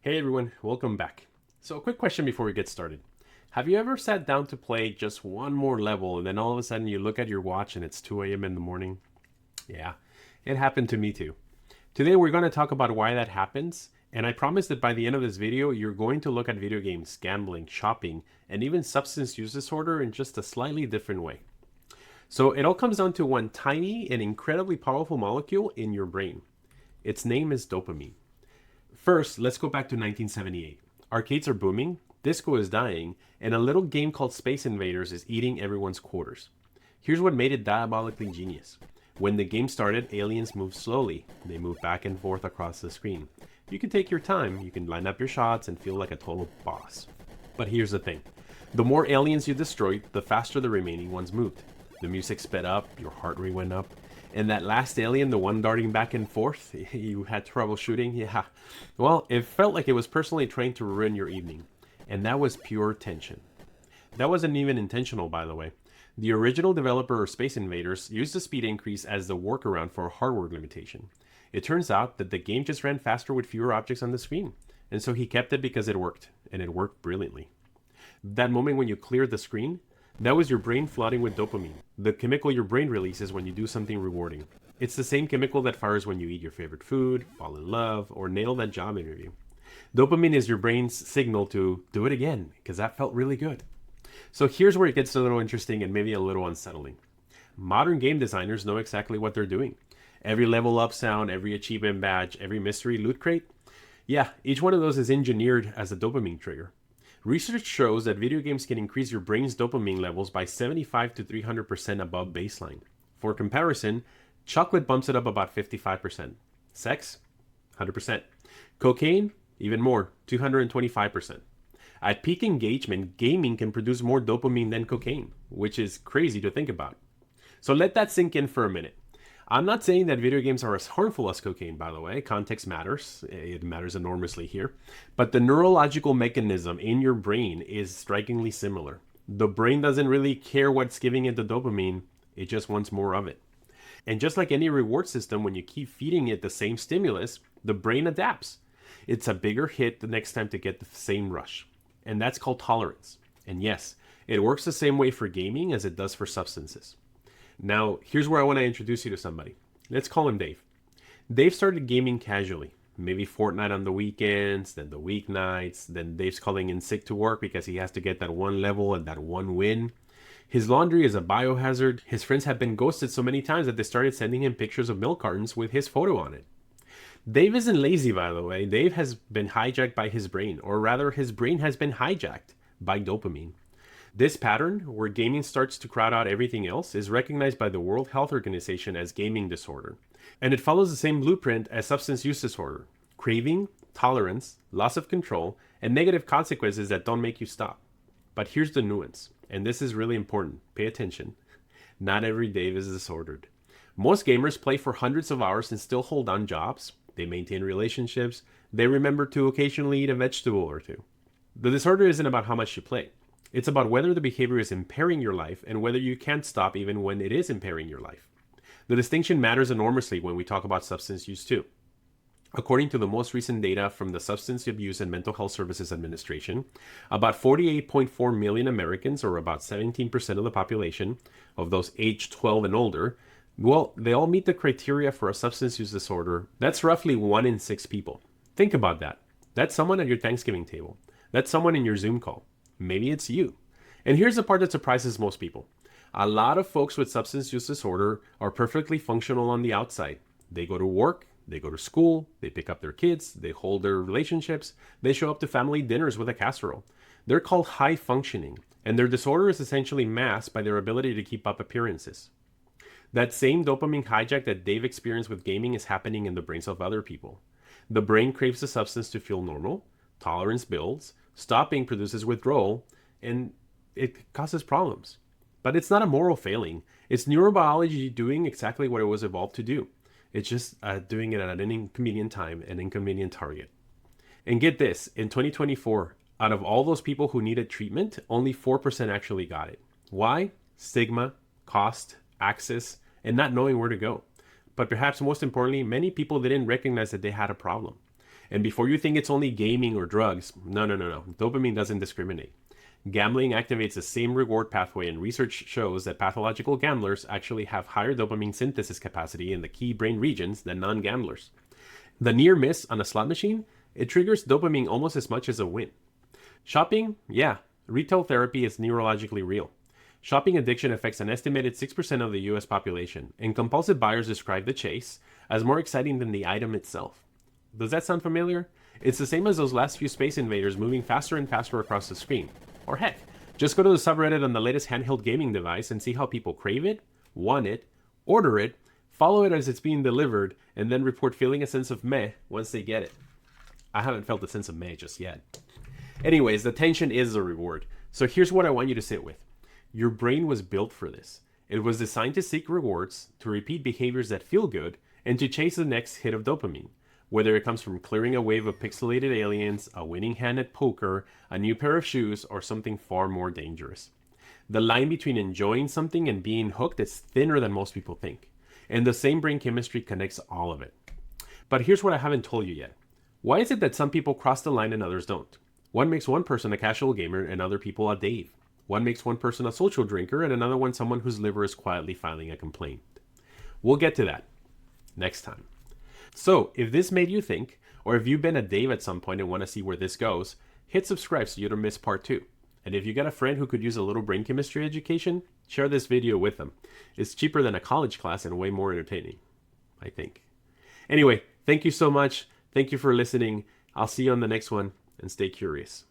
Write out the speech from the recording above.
Hey everyone, welcome back. So, a quick question before we get started. Have you ever sat down to play just one more level and then all of a sudden you look at your watch and it's 2 a.m. in the morning? Yeah, it happened to me too. Today we're going to talk about why that happens, and I promise that by the end of this video, you're going to look at video games, gambling, shopping, and even substance use disorder in just a slightly different way. So, it all comes down to one tiny and incredibly powerful molecule in your brain. Its name is dopamine. First, let's go back to 1978. Arcades are booming, disco is dying, and a little game called Space Invaders is eating everyone's quarters. Here's what made it diabolically genius. When the game started, aliens moved slowly. They moved back and forth across the screen. You can take your time, you can line up your shots and feel like a total boss. But here's the thing. The more aliens you destroyed, the faster the remaining ones moved. The music sped up, your heart rate went up, and that last alien, the one darting back and forth, you had trouble shooting? Yeah. Well, it felt like it was personally trained to ruin your evening. And that was pure tension. That wasn't even intentional, by the way. The original developer of Space Invaders used the speed increase as the workaround for a hardware limitation. It turns out that the game just ran faster with fewer objects on the screen. And so he kept it because it worked. And it worked brilliantly. That moment when you cleared the screen, that was your brain flooding with dopamine, the chemical your brain releases when you do something rewarding. It's the same chemical that fires when you eat your favorite food, fall in love, or nail that job interview. Dopamine is your brain's signal to do it again, because that felt really good. So here's where it gets a little interesting and maybe a little unsettling. Modern game designers know exactly what they're doing. Every level up sound, every achievement badge, every mystery loot crate. Yeah, each one of those is engineered as a dopamine trigger. Research shows that video games can increase your brain's dopamine levels by 75 to 300% above baseline. For comparison, chocolate bumps it up about 55%. Sex? 100%. Cocaine? Even more, 225%. At peak engagement, gaming can produce more dopamine than cocaine, which is crazy to think about. So let that sink in for a minute. I'm not saying that video games are as harmful as cocaine, by the way. Context matters. It matters enormously here. But the neurological mechanism in your brain is strikingly similar. The brain doesn't really care what's giving it the dopamine, it just wants more of it. And just like any reward system, when you keep feeding it the same stimulus, the brain adapts. It's a bigger hit the next time to get the same rush. And that's called tolerance. And yes, it works the same way for gaming as it does for substances. Now, here's where I want to introduce you to somebody. Let's call him Dave. Dave started gaming casually, maybe Fortnite on the weekends, then the weeknights, then Dave's calling in sick to work because he has to get that one level and that one win. His laundry is a biohazard. His friends have been ghosted so many times that they started sending him pictures of milk cartons with his photo on it. Dave isn't lazy, by the way. Dave has been hijacked by his brain, or rather, his brain has been hijacked by dopamine. This pattern, where gaming starts to crowd out everything else, is recognized by the World Health Organization as gaming disorder. And it follows the same blueprint as substance use disorder: craving, tolerance, loss of control, and negative consequences that don't make you stop. But here's the nuance, and this is really important. Pay attention. Not every Dave is disordered. Most gamers play for hundreds of hours and still hold on jobs. They maintain relationships. They remember to occasionally eat a vegetable or two. The disorder isn't about how much you play. It's about whether the behavior is impairing your life and whether you can't stop even when it is impairing your life. The distinction matters enormously when we talk about substance use too. According to the most recent data from the Substance Abuse and Mental Health Services Administration, about 48.4 million Americans, or about 17% of the population, of those aged 12 and older, well, they all meet the criteria for a substance use disorder. That's roughly 1 in 6 people. Think about that. That's someone at your Thanksgiving table. That's someone in your Zoom call. Maybe it's you. And here's the part that surprises most people. A lot of folks with substance use disorder are perfectly functional on the outside. They go to work, they go to school, they pick up their kids, they hold their relationships, they show up to family dinners with a casserole. They're called high functioning, and their disorder is essentially masked by their ability to keep up appearances. That same dopamine hijack that Dave experienced with gaming is happening in the brains of other people. The brain craves the substance to feel normal, tolerance builds, stopping produces withdrawal, and it causes problems. But it's not a moral failing. It's neurobiology doing exactly what it was evolved to do. It's just doing it at an inconvenient time, an inconvenient target. And get this, in 2024, out of all those people who needed treatment, only 4% actually got it. Why? Stigma, cost, access, and not knowing where to go. But perhaps most importantly, many people didn't recognize that they had a problem. And before you think it's only gaming or drugs, no, no, no, no. Dopamine doesn't discriminate. Gambling activates the same reward pathway, and research shows that pathological gamblers actually have higher dopamine synthesis capacity in the key brain regions than non gamblers. The near miss on a slot machine, it triggers dopamine almost as much as a win. Shopping, yeah, retail therapy is neurologically real. Shopping addiction affects an estimated 6% of the US population, and compulsive buyers describe the chase as more exciting than the item itself. Does that sound familiar? It's the same as those last few Space Invaders moving faster and faster across the screen. Or heck, just go to the subreddit on the latest handheld gaming device and see how people crave it, want it, order it, follow it as it's being delivered, and then report feeling a sense of meh once they get it. I haven't felt a sense of meh just yet. Anyways, the tension is the reward. So here's what I want you to sit with. Your brain was built for this. It was designed to seek rewards, to repeat behaviors that feel good, and to chase the next hit of dopamine. Whether it comes from clearing a wave of pixelated aliens, a winning hand at poker, a new pair of shoes, or something far more dangerous. The line between enjoying something and being hooked is thinner than most people think. And the same brain chemistry connects all of it. But here's what I haven't told you yet. Why is it that some people cross the line and others don't? One makes one person a casual gamer and other people a Dave. One makes one person a social drinker and another one someone whose liver is quietly filing a complaint. We'll get to that next time. So, if this made you think, or if you've been a Dave at some point and want to see where this goes, hit subscribe so you don't miss part 2. And if you got a friend who could use a little brain chemistry education, share this video with them. It's cheaper than a college class and way more entertaining, I think. Anyway, thank you so much. Thank you for listening. I'll see you on the next one, and stay curious.